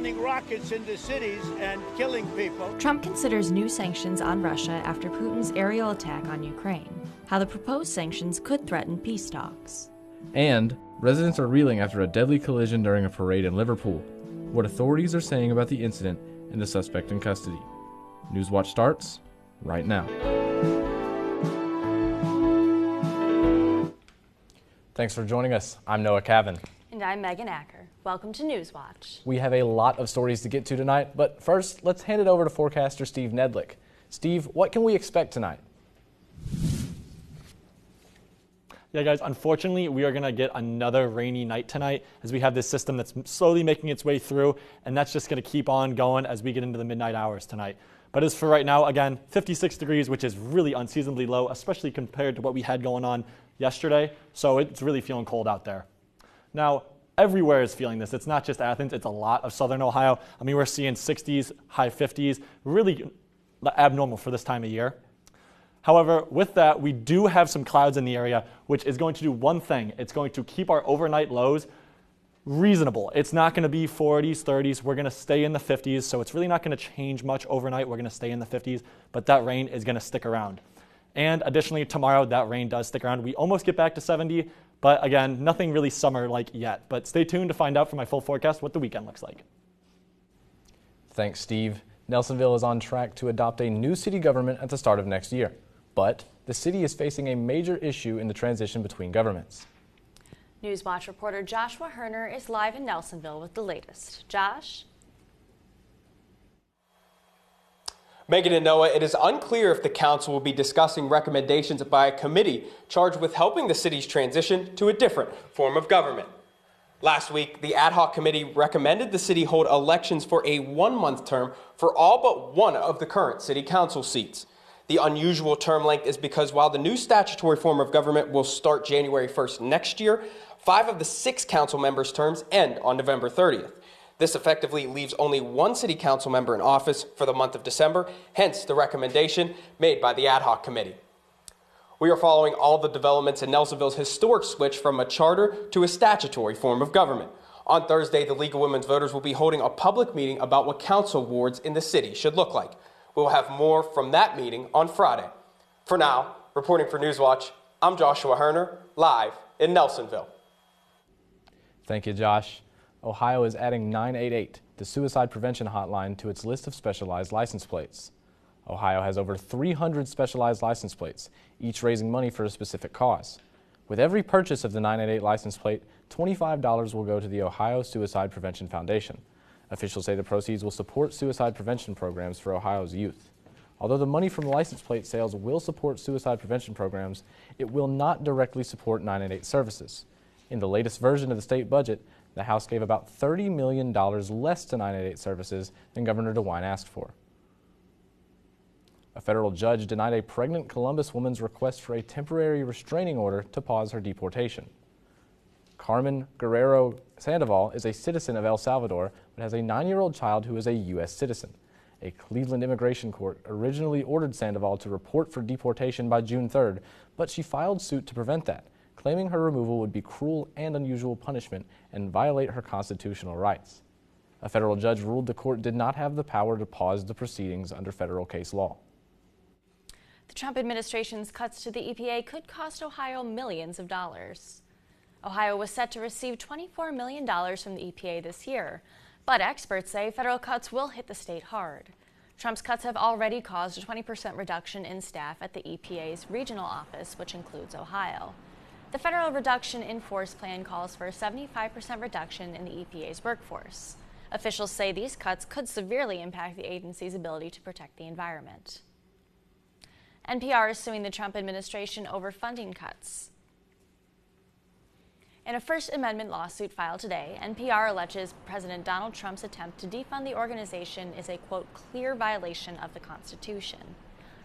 sending rockets into cities and killing people. Trump considers new sanctions on Russia after Putin's aerial attack on Ukraine. How the proposed sanctions could threaten peace talks. And residents are reeling after a deadly collision during a parade in Liverpool. What authorities are saying about the incident and the suspect in custody. Newswatch starts right now. Thanks for joining us. I'm Noah Cavan. And I'm Megan Acker. Welcome to Newswatch. We have a lot of stories to get to tonight, but first, let's hand it over to forecaster Steve Nedlick. Steve, what can we expect tonight? Yeah, guys, unfortunately, we are going to get another rainy night tonight as we have this system that's slowly making its way through, and that's just going to keep on going as we get into the midnight hours tonight. But as for right now, again, 56 degrees, which is really unseasonably low, especially compared to what we had going on yesterday. So it's really feeling cold out there. Now, everywhere is feeling this. It's not just Athens. It's a lot of southern Ohio. I mean, we're seeing 60s, high 50s, really abnormal for this time of year. However, with that, we do have some clouds in the area, which is going to do one thing. It's going to keep our overnight lows reasonable. It's not going to be 40s, 30s. We're going to stay in the 50s, so it's really not going to change much overnight. We're going to stay in the 50s, but that rain is going to stick around. And additionally, tomorrow, that rain does stick around. We almost get back to 70, but again, nothing really summer-like yet. But stay tuned to find out for my full forecast what the weekend looks like. Thanks, Steve. Nelsonville is on track to adopt a new city government at the start of next year. But the city is facing a major issue in the transition between governments. Newswatch reporter Joshua Herner is live in Nelsonville with the latest. Josh? Megan and Noah, it is unclear if the council will be discussing recommendations by a committee charged with helping the city's transition to a different form of government. Last week, the ad hoc committee recommended the city hold elections for a one-month term for all but one of the current city council seats. The unusual term length is because while the new statutory form of government will start January 1st next year, 5 of the 6 council members' terms end on November 30th. This effectively leaves only one city council member in office for the month of December, hence the recommendation made by the ad hoc committee. We are following all the developments in Nelsonville's historic switch from a charter to a statutory form of government. On Thursday, the League of Women's Voters will be holding a public meeting about what council wards in the city should look like. We will have more from that meeting on Friday. For now, reporting for Newswatch, I'm Joshua Herner, live in Nelsonville. Thank you, Josh. Ohio is adding 988, the suicide prevention hotline, to its list of specialized license plates. Ohio has over 300 specialized license plates, each raising money for a specific cause. With every purchase of the 988 license plate, $25 will go to the Ohio Suicide Prevention Foundation. Officials say the proceeds will support suicide prevention programs for Ohio's youth. Although the money from license plate sales will support suicide prevention programs, it will not directly support 988 services. In the latest version of the state budget, the House gave about $30 million less to 988 services than Governor DeWine asked for. A federal judge denied a pregnant Columbus woman's request for a temporary restraining order to pause her deportation. Carmen Guerrero Sandoval is a citizen of El Salvador, but has a 9-year-old child who is a U.S. citizen. A Cleveland immigration court originally ordered Sandoval to report for deportation by June 3rd, but she filed suit to prevent that, claiming her removal would be cruel and unusual punishment and violate her constitutional rights. A federal judge ruled the court did not have the power to pause the proceedings under federal case law. The Trump administration's cuts to the EPA could cost Ohio millions of dollars. Ohio was set to receive $24 million from the EPA this year, but experts say federal cuts will hit the state hard. Trump's cuts have already caused a 20% reduction in staff at the EPA's regional office, which includes Ohio. The federal reduction in force plan calls for a 75% reduction in the EPA's workforce. Officials say these cuts could severely impact the agency's ability to protect the environment. NPR is suing the Trump administration over funding cuts. In a First Amendment lawsuit filed today, NPR alleges President Donald Trump's attempt to defund the organization is a, quote, clear violation of the Constitution.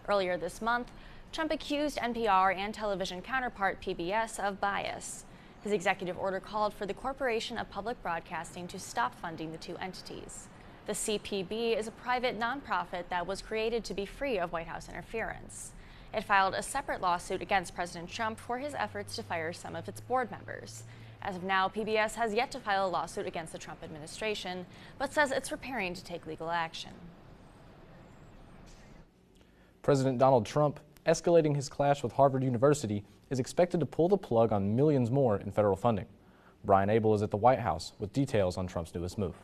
Earlier this month, Trump accused NPR and television counterpart PBS of bias. His executive order called for the Corporation of Public Broadcasting to stop funding the two entities. The CPB is a private nonprofit that was created to be free of White House interference. It filed a separate lawsuit against President Trump for his efforts to fire some of its board members. As of now, PBS has yet to file a lawsuit against the Trump administration, but says it's preparing to take legal action. President Donald Trump, escalating his clash with Harvard University, is expected to pull the plug on millions more in federal funding. Brian Abel is at the White House with details on Trump's newest move.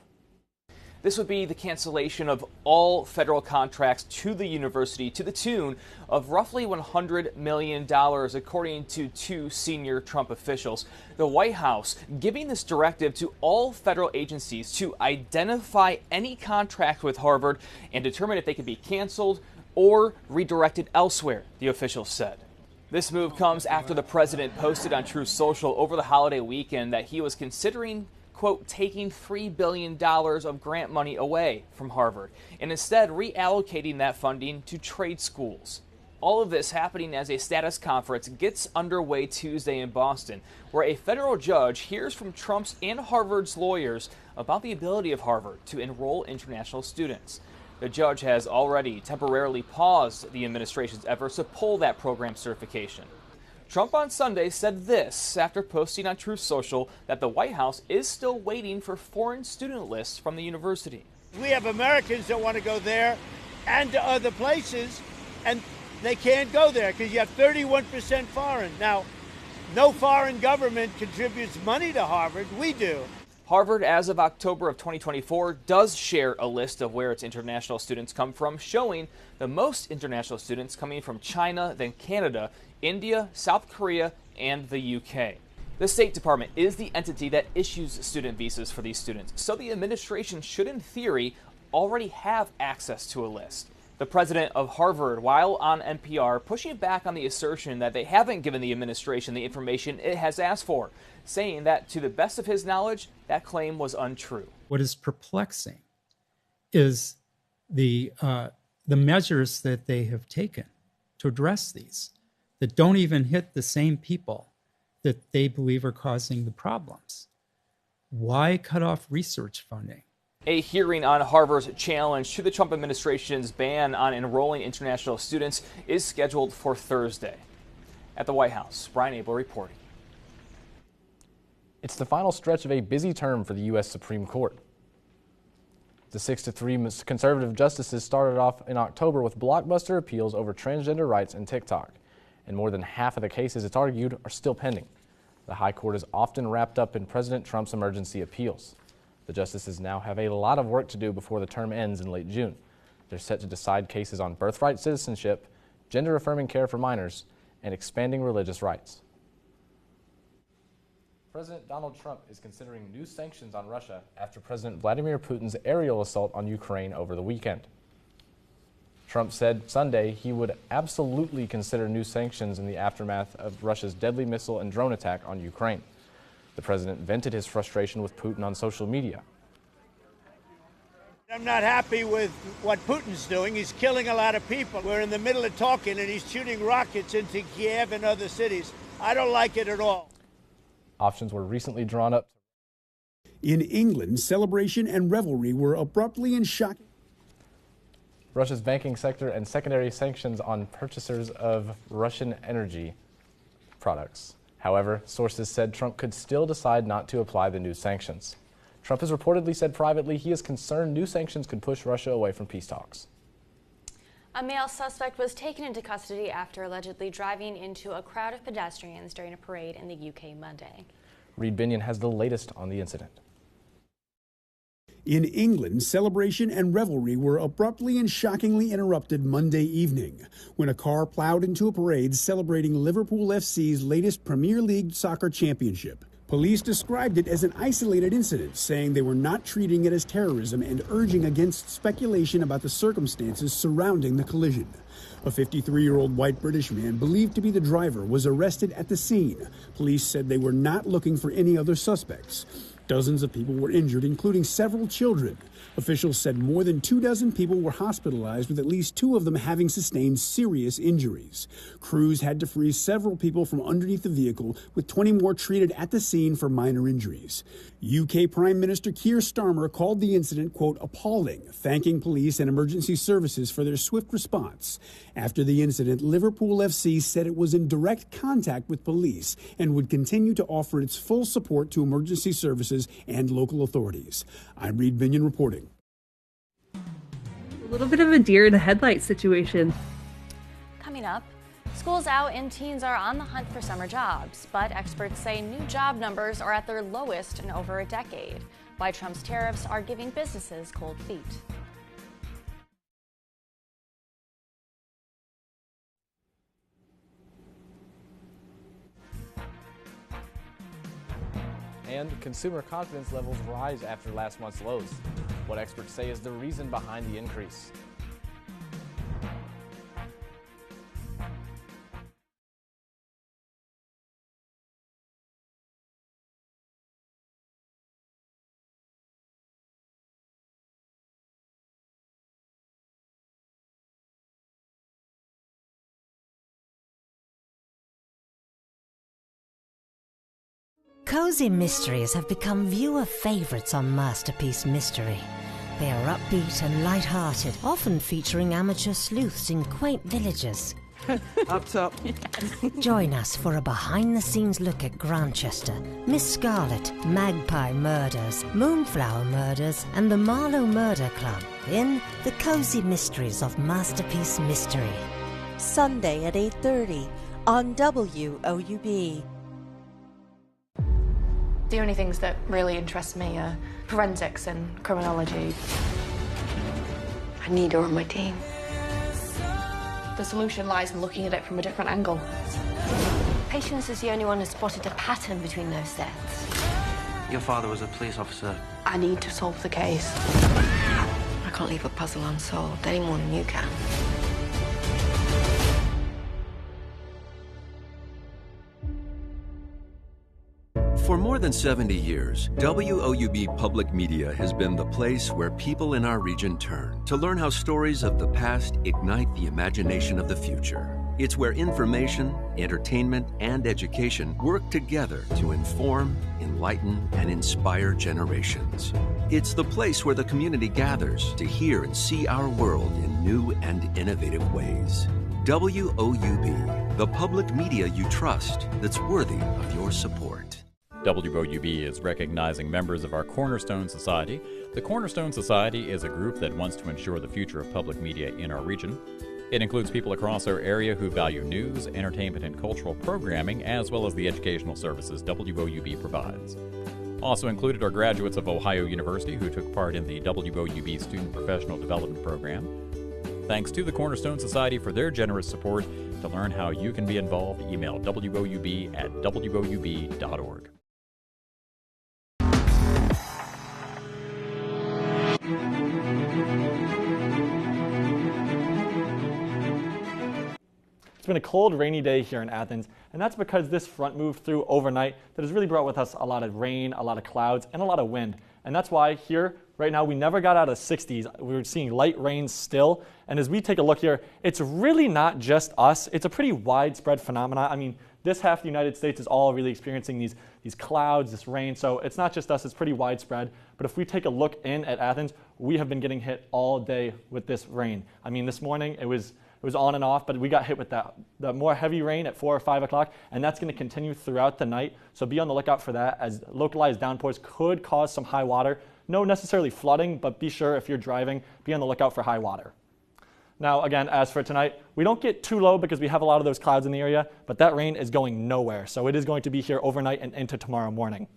This would be the cancellation of all federal contracts to the university to the tune of roughly $100 million, according to two senior Trump officials. The White House giving this directive to all federal agencies to identify any contract with Harvard and determine if they can be canceled or redirected elsewhere, the officials said. This move comes after the president posted on Truth Social over the holiday weekend that he was considering, quote, taking $3 billion of grant money away from Harvard and instead reallocating that funding to trade schools. All of this happening as a status conference gets underway Tuesday in Boston, where a federal judge hears from Trump's and Harvard's lawyers about the ability of Harvard to enroll international students. The judge has already temporarily paused the administration's efforts to pull that program certification. Trump on Sunday said this after posting on Truth Social that the White House is still waiting for foreign student lists from the university. We have Americans that want to go there and to other places, and they can't go there because you have 31% foreign. Now, no foreign government contributes money to Harvard. We do. Harvard, as of October of 2024, does share a list of where its international students come from, showing the most international students coming from China, then Canada, India, South Korea, and the UK. The State Department is the entity that issues student visas for these students, so the administration should, in theory, already have access to a list. The president of Harvard, while on NPR, pushing back on the assertion that they haven't given the administration the information it has asked for, saying that, to the best of his knowledge, that claim was untrue. What is perplexing is the measures that they have taken to address these that don't even hit the same people that they believe are causing the problems. Why cut off research funding? A hearing on Harvard's challenge to the Trump administration's ban on enrolling international students is scheduled for Thursday. At the White House, Brian Abel reporting. It's the final stretch of a busy term for the U.S. Supreme Court. The 6-3 conservative justices started off in October with blockbuster appeals over transgender rights and TikTok, and more than half of the cases, it's argued, are still pending. The High Court is often wrapped up in President Trump's emergency appeals. The justices now have a lot of work to do before the term ends in late June. They're set to decide cases on birthright citizenship, gender-affirming care for minors, and expanding religious rights. President Donald Trump is considering new sanctions on Russia after President Vladimir Putin's aerial assault on Ukraine over the weekend. Trump said Sunday he would absolutely consider new sanctions in the aftermath of Russia's deadly missile and drone attack on Ukraine. The president vented his frustration with Putin on social media. I'm not happy with what Putin's doing. He's killing a lot of people. We're in the middle of talking, and he's shooting rockets into Kiev and other cities. I don't like it at all. Options were recently drawn up. In England, celebration and revelry were abruptly and shocking. Russia's banking sector and secondary sanctions on purchasers of Russian energy products. However, sources said Trump could still decide not to apply the new sanctions. Trump has reportedly said privately he is concerned new sanctions could push Russia away from peace talks. A male suspect was taken into custody after allegedly driving into a crowd of pedestrians during a parade in the UK Monday. Reed Binion has the latest on the incident. In England, celebration and revelry were abruptly and shockingly interrupted Monday evening when a car plowed into a parade celebrating Liverpool FC's latest Premier League soccer championship. Police described it as an isolated incident, saying they were not treating it as terrorism and urging against speculation about the circumstances surrounding the collision. A 53-year-old white British man believed to be the driver was arrested at the scene. Police said they were not looking for any other suspects. Dozens of people were injured, including several children. Officials said more than 24 people were hospitalized, with at least 2 of them having sustained serious injuries. Crews had to free several people from underneath the vehicle, with 20 more treated at the scene for minor injuries. UK Prime Minister Keir Starmer called the incident, quote, appalling, thanking police and emergency services for their swift response. After the incident, Liverpool FC said it was in direct contact with police and would continue to offer its full support to emergency services and local authorities. I'm Reed Binion reporting. A little bit of a deer in the headlights situation. Coming up, schools out and teens are on the hunt for summer jobs, but experts say new job numbers are at their lowest in over a decade. Why Trump's tariffs are giving businesses cold feet. And consumer confidence levels rise after last month's lows. What experts say is the reason behind the increase. Cozy mysteries have become viewer favorites on Masterpiece Mystery. They are upbeat and light-hearted, often featuring amateur sleuths in quaint villages. Up top. Join us for a behind-the-scenes look at Grantchester, Miss Scarlet, Magpie Murders, Moonflower Murders, and the Marlowe Murder Club in The Cozy Mysteries of Masterpiece Mystery. Sunday at 8:30 on WOUB. The only things that really interest me are forensics and criminology. I need her on my team. The solution lies in looking at it from a different angle. Patience is the only one who spotted a pattern between those deaths. Your father was a police officer. I need to solve the case. I can't leave a puzzle unsolved any more than you can. For more than 70 years, WOUB Public Media has been the place where people in our region turn to learn how stories of the past ignite the imagination of the future. It's where information, entertainment, and education work together to inform, enlighten, and inspire generations. It's the place where the community gathers to hear and see our world in new and innovative ways. WOUB, the public media you trust that's worthy of your support. WOUB is recognizing members of our Cornerstone Society. The Cornerstone Society is a group that wants to ensure the future of public media in our region. It includes people across our area who value news, entertainment, and cultural programming, as well as the educational services WOUB provides. Also included are graduates of Ohio University who took part in the WOUB Student Professional Development Program. Thanks to the Cornerstone Society for their generous support. To learn how you can be involved, email woub@woub.org. It's been a cold, rainy day here in Athens, and that's because this front moved through overnight that has really brought with us a lot of rain, a lot of clouds, and a lot of wind. And that's why here, right now, we never got out of 60s. We're seeing light rain still. And as we take a look here, it's really not just us. It's a pretty widespread phenomenon. I mean, this half of the United States is all really experiencing these clouds, this rain. So it's not just us, it's pretty widespread. But if we take a look in at Athens, we have been getting hit all day with this rain. I mean, this morning it was on and off, but we got hit with the more heavy rain at 4 or 5 o'clock, and that's going to continue throughout the night. So be on the lookout for that, as localized downpours could cause some high water. No necessarily flooding, but be sure if you're driving, be on the lookout for high water. Now, again, as for tonight, we don't get too low because we have a lot of those clouds in the area, but that rain is going nowhere. So it is going to be here overnight and into tomorrow morning.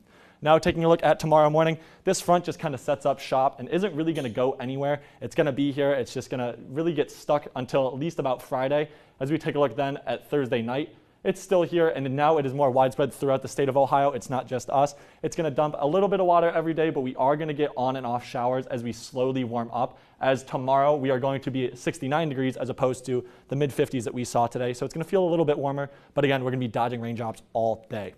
Now, taking a look at tomorrow morning, this front just kind of sets up shop and isn't really going to go anywhere. It's going to be here. It's just going to really get stuck until at least about Friday. As we take a look then at Thursday night, it's still here, and now it is more widespread throughout the state of Ohio. It's not just us. It's going to dump a little bit of water every day, but we are going to get on and off showers as we slowly warm up. As tomorrow, we are going to be at 69 degrees as opposed to the mid-50s that we saw today. So it's going to feel a little bit warmer, but again, we're going to be dodging raindrops all day.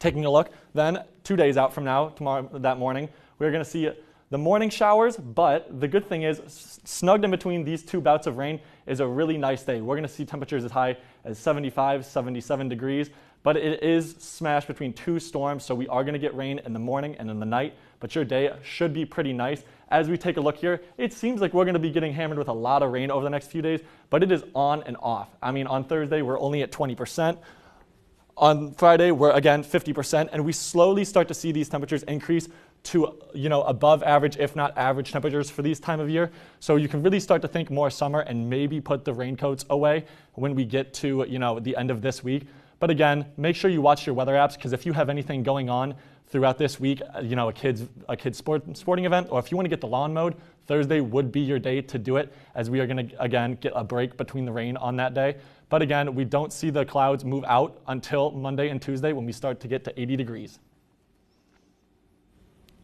Taking a look, then 2 days out from now, tomorrow, that morning, we're going to see the morning showers, but the good thing is snugged in between these two bouts of rain is a really nice day. We're going to see temperatures as high as 75, 77 degrees, but it is smashed between two storms, so we are going to get rain in the morning and in the night, but your day should be pretty nice. As we take a look here, it seems like we're going to be getting hammered with a lot of rain over the next few days, but it is on and off. I mean, on Thursday, we're only at 20%. On Friday, we're again 50%, and we slowly start to see these temperatures increase to, above average, if not average temperatures for these time of year. So you can really start to think more summer and maybe put the raincoats away when we get to, the end of this week. But again, make sure you watch your weather apps, because if you have anything going on throughout this week, a kid's sporting event, or if you want to get the lawn mowed, Thursday would be your day to do it, as we are going to, again, get a break between the rain on that day. But again, we don't see the clouds move out until Monday and Tuesday when we start to get to 80 degrees.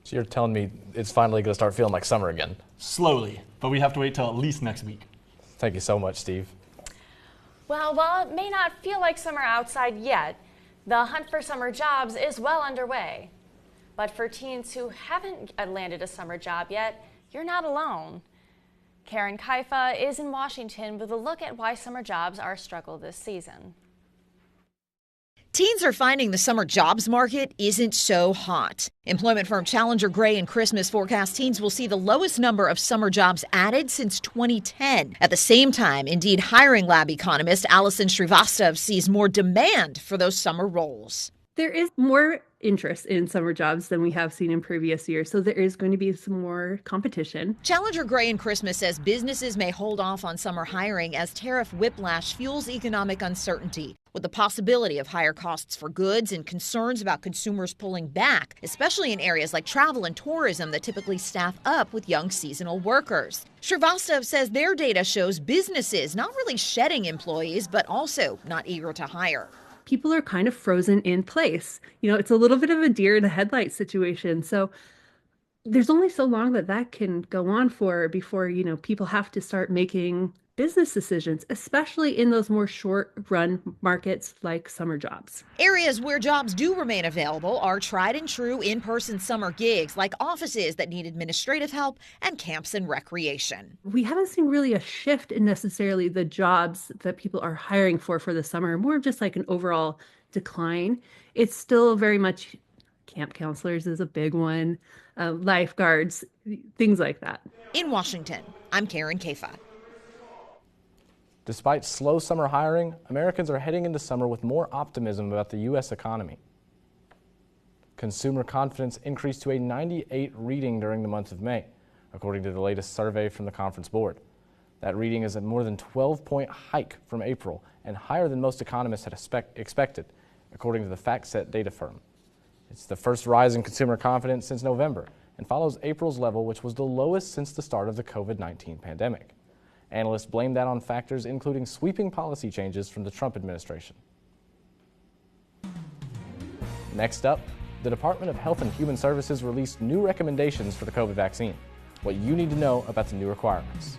So you're telling me it's finally going to start feeling like summer again? Slowly, but we have to wait till at least next week. Thank you so much, Steve. Well, while it may not feel like summer outside yet, the hunt for summer jobs is well underway. But for teens who haven't landed a summer job yet, you're not alone. Karen Kaifa is in Washington with a look at why summer jobs are a struggle this season. Teens are finding the summer jobs market isn't so hot. Employment firm Challenger Gray and Christmas forecast teens will see the lowest number of summer jobs added since 2010. At the same time, Indeed hiring lab economist Allison Srivastava sees more demand for those summer roles. There is more interest in summer jobs than we have seen in previous years, so there is going to be some more competition. Challenger Gray and Christmas says businesses may hold off on summer hiring as tariff whiplash fuels economic uncertainty, with the possibility of higher costs for goods and concerns about consumers pulling back, especially in areas like travel and tourism that typically staff up with young seasonal workers. Srivastava says their data shows businesses not really shedding employees, but also not eager to hire. People are kind of frozen in place. It's a little bit of a deer in the headlights situation. So there's only so long that can go on for before, people have to start making business decisions, especially in those more short-run markets like summer jobs. Areas where jobs do remain available are tried and true in-person summer gigs like offices that need administrative help and camps and recreation. We haven't seen really a shift in necessarily the jobs that people are hiring for the summer, more of just like an overall decline. It's still very much camp counselors is a big one, lifeguards, things like that. In Washington, I'm Karen Kaifa. Despite slow summer hiring, Americans are heading into summer with more optimism about the U.S. economy. Consumer confidence increased to a 98 reading during the month of May, according to the latest survey from the Conference Board. That reading is a more than 12-point hike from April and higher than most economists had expected, according to the FactSet data firm. It's the first rise in consumer confidence since November and follows April's level, which was the lowest since the start of the COVID-19 pandemic. Analysts blame that on factors including sweeping policy changes from the Trump administration. Next up, the Department of Health and Human Services released new recommendations for the COVID vaccine. What you need to know about the new requirements.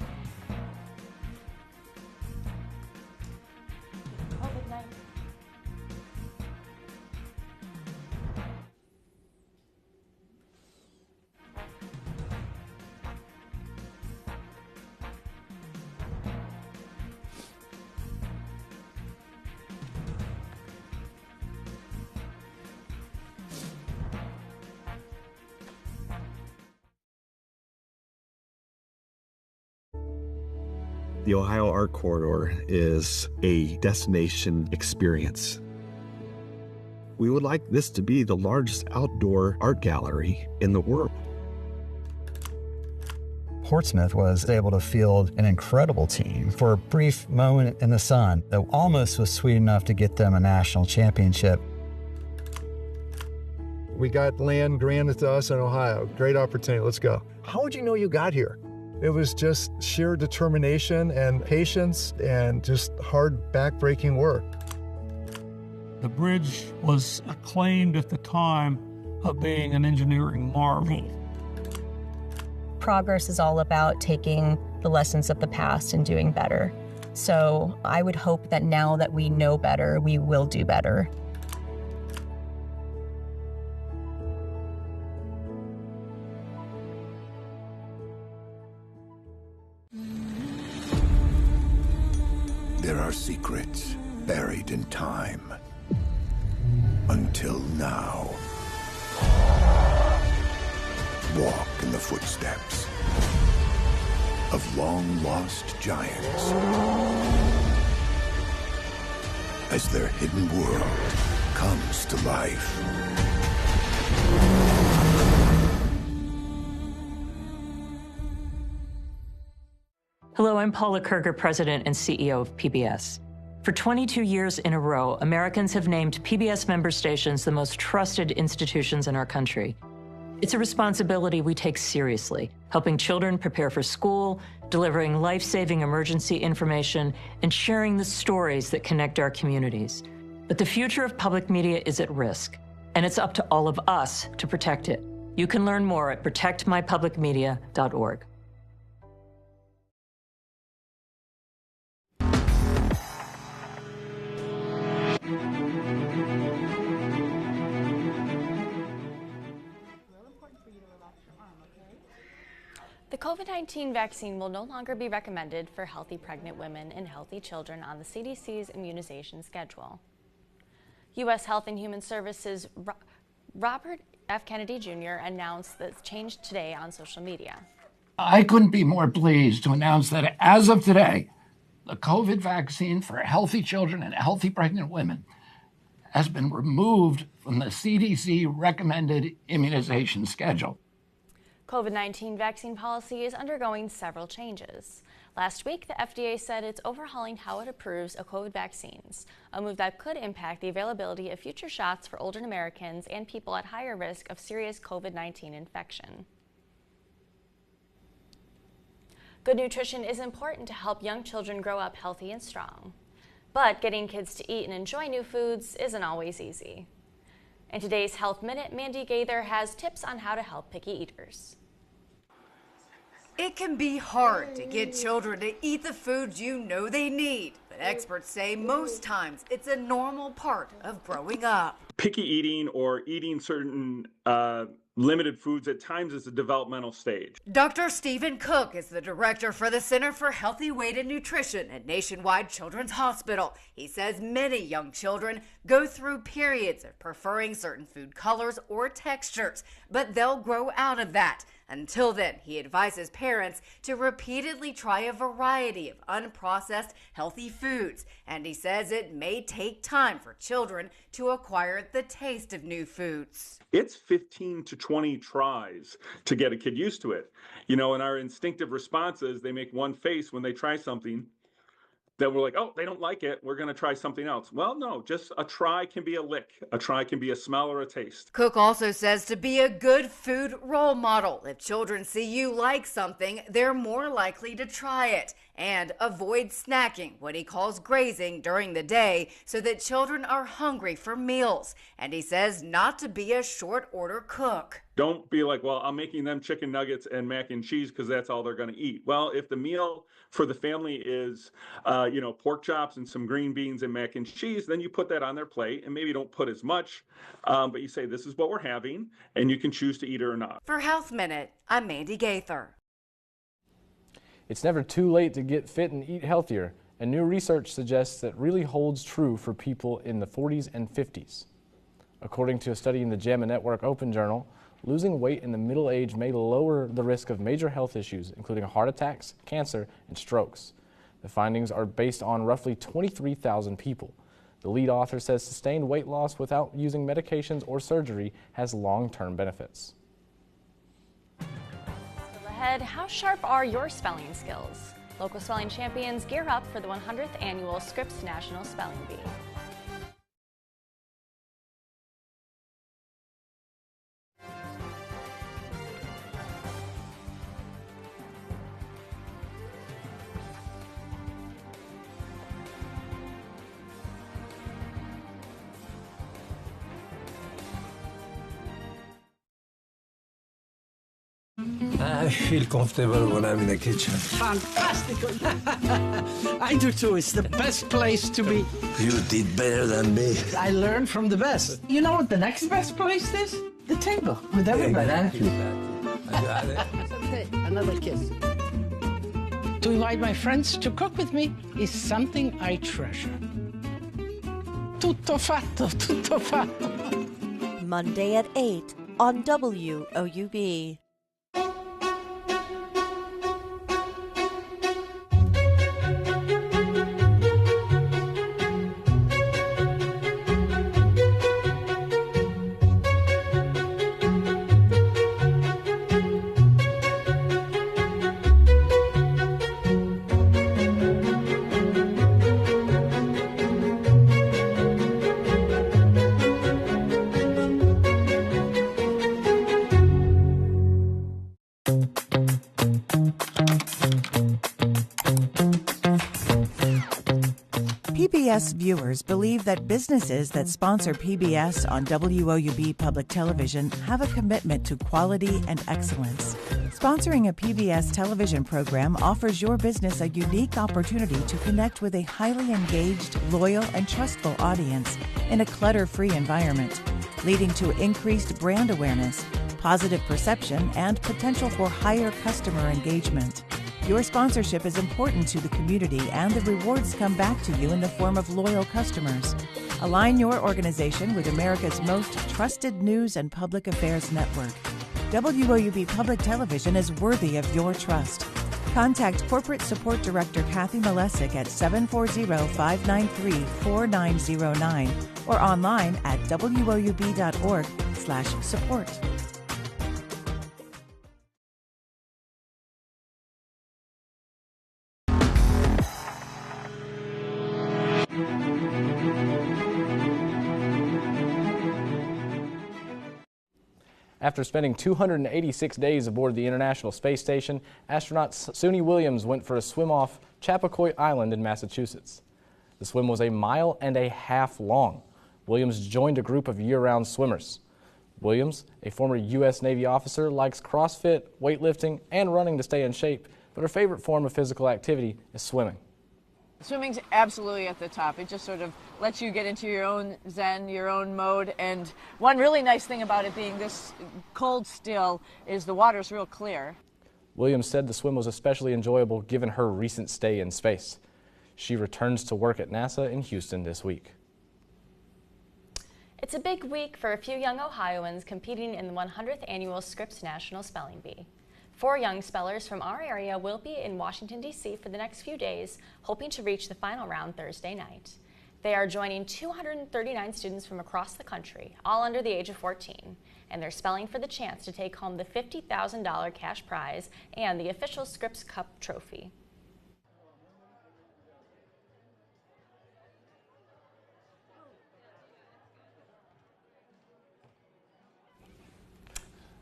The Ohio Art Corridor is a destination experience. We would like this to be the largest outdoor art gallery in the world. Portsmouth was able to field an incredible team for a brief moment in the sun that almost was sweet enough to get them a national championship. We got land granted to us in Ohio. Great opportunity. Let's go. How would you know you got here? It was just sheer determination and patience and just hard, back-breaking work. The bridge was acclaimed at the time of being an engineering marvel. Progress is all about taking the lessons of the past and doing better. So I would hope that now that we know better, we will do better. There are secrets buried in time. Until now. Walk in the footsteps of long-lost giants as their hidden world comes to life. Hello, I'm Paula Kerger, President and CEO of PBS. For 22 years in a row, Americans have named PBS member stations the most trusted institutions in our country. It's a responsibility we take seriously, helping children prepare for school, delivering life-saving emergency information, and sharing the stories that connect our communities. But the future of public media is at risk, and it's up to all of us to protect it. You can learn more at protectmypublicmedia.org. The COVID-19 vaccine will no longer be recommended for healthy pregnant women and healthy children on the CDC's immunization schedule. U.S. Health and Human Services Robert F. Kennedy Jr. announced this change today on social media. I couldn't be more pleased to announce that as of today, the COVID vaccine for healthy children and healthy pregnant women has been removed from the CDC recommended immunization schedule. COVID-19 vaccine policy is undergoing several changes. Last week, the FDA said it's overhauling how it approves of COVID vaccines, a move that could impact the availability of future shots for older Americans and people at higher risk of serious COVID-19 infection. Good nutrition is important to help young children grow up healthy and strong. But getting kids to eat and enjoy new foods isn't always easy. In today's Health Minute, Mandy Gaither has tips on how to help picky eaters. It can be hard to get children to eat the foods you know they need, but experts say most times it's a normal part of growing up. Picky eating or eating certain limited foods at times is a developmental stage. Dr. Stephen Cook is the director for the Center for Healthy Weight and Nutrition at Nationwide Children's Hospital. He says many young children go through periods of preferring certain food colors or textures, but they'll grow out of that. Until then, he advises parents to repeatedly try a variety of unprocessed, healthy foods, and he says it may take time for children to acquire the taste of new foods. It's 15 to 20 tries to get a kid used to it. You know, and our instinctive responses, they make one face when they try something. Then we're like, oh, they don't like it. We're going to try something else. Well, no, just a try can be a lick. A try can be a smell or a taste. Cook also says to be a good food role model. If children see you like something, they're more likely to try it. And avoid snacking, what he calls grazing, during the day so that children are hungry for meals. And he says not to be a short order cook. Don't be like, well, I'm making them chicken nuggets and mac and cheese because that's all they're going to eat. Well, if the meal for the family is, pork chops and some green beans and mac and cheese, then you put that on their plate and maybe don't put as much, but you say, this is what we're having, and you can choose to eat it or not. For Health Minute, I'm Mandy Gaither. It's never too late to get fit and eat healthier, and new research suggests that really holds true for people in the 40s and 50s. According to a study in the JAMA Network Open Journal, losing weight in the middle age may lower the risk of major health issues, including heart attacks, cancer, and strokes. The findings are based on roughly 23,000 people. The lead author says sustained weight loss without using medications or surgery has long-term benefits. Ahead, how sharp are your spelling skills? Local spelling champions gear up for the 100th annual Scripps National Spelling Bee. I feel comfortable when I'm in the kitchen. Fantastic! I do too. It's the best place to be. You did better than me. I learned from the best. You know what the next best place is? The table with everybody. Exactly. I got it. Okay, another kiss. To invite my friends to cook with me is something I treasure. Tutto fatto, tutto fatto. Monday at 8 on WOUB. PBS viewers believe that businesses that sponsor PBS on WOUB Public Television have a commitment to quality and excellence. Sponsoring a PBS television program offers your business a unique opportunity to connect with a highly engaged, loyal, and trustful audience in a clutter-free environment, leading to increased brand awareness, positive perception, and potential for higher customer engagement. Your sponsorship is important to the community, and the rewards come back to you in the form of loyal customers. Align your organization with America's most trusted news and public affairs network. WOUB Public Television is worthy of your trust. Contact Corporate Support Director Kathy Malesic at 740-593-4909 or online at woub.org/support. After spending 286 days aboard the International Space Station, astronaut Suni Williams went for a swim off Chappaquiddick Island in Massachusetts. The swim was 1.5 miles long. Williams joined a group of year-round swimmers. Williams, a former U.S. Navy officer, likes CrossFit, weightlifting, and running to stay in shape, but her favorite form of physical activity is swimming. Swimming's absolutely at the top. It just sort of lets you get into your own zen, your own mode. And one really nice thing about it being this cold still is the water's real clear. Williams said the swim was especially enjoyable given her recent stay in space. She returns to work at NASA in Houston this week. It's a big week for a few young Ohioans competing in the 100th annual Scripps National Spelling Bee. 4 young spellers from our area will be in Washington, D.C. for the next few days, hoping to reach the final round Thursday night. They are joining 239 students from across the country, all under the age of 14, and they're spelling for the chance to take home the $50,000 cash prize and the official Scripps Cup trophy.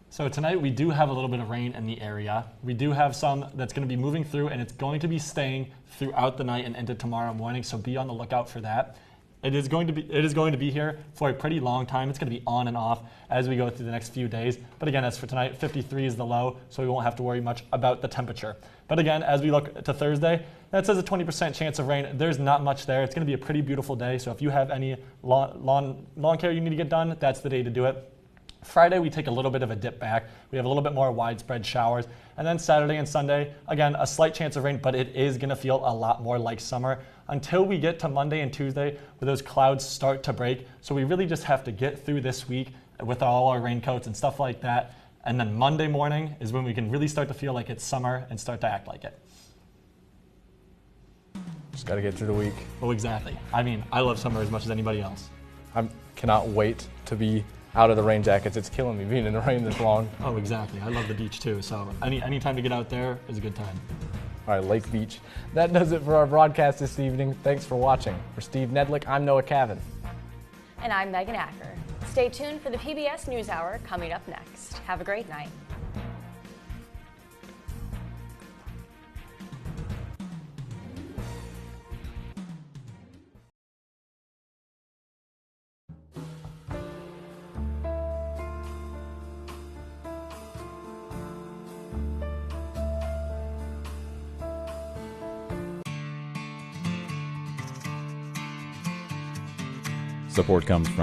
So tonight we do have a little bit of rain in the area. We do have some that's going to be moving through, and it's going to be staying throughout the night and into tomorrow morning, so be on the lookout for that. It is going to be here for a pretty long time. It's going to be on and off as we go through the next few days. But again, as for tonight, 53 is the low, so we won't have to worry much about the temperature. But again, as we look to Thursday, that says a 20% chance of rain. There's not much there. It's going to be a pretty beautiful day, so if you have any lawn care you need to get done, that's the day to do it. Friday, we take a little bit of a dip back. We have a little bit more widespread showers. And then Saturday and Sunday, again, a slight chance of rain, but it is going to feel a lot more like summer until we get to Monday and Tuesday where those clouds start to break. So we really just have to get through this week with all our raincoats and stuff like that. And then Monday morning is when we can really start to feel like it's summer and start to act like it. Just got to get through the week. Oh, exactly. I mean, I love summer as much as anybody else. I cannot wait to be out of the rain jackets. It's killing me being in the rain this long. Oh, exactly. I love the beach too, so any time to get out there is a good time. All right, Lake Beach. That does it for our broadcast this evening. Thanks for watching. For Steve Nedlick, I'm Noah Cavan. And I'm Megan Acker. Stay tuned for the PBS NewsHour coming up next. Have a great night. Support comes from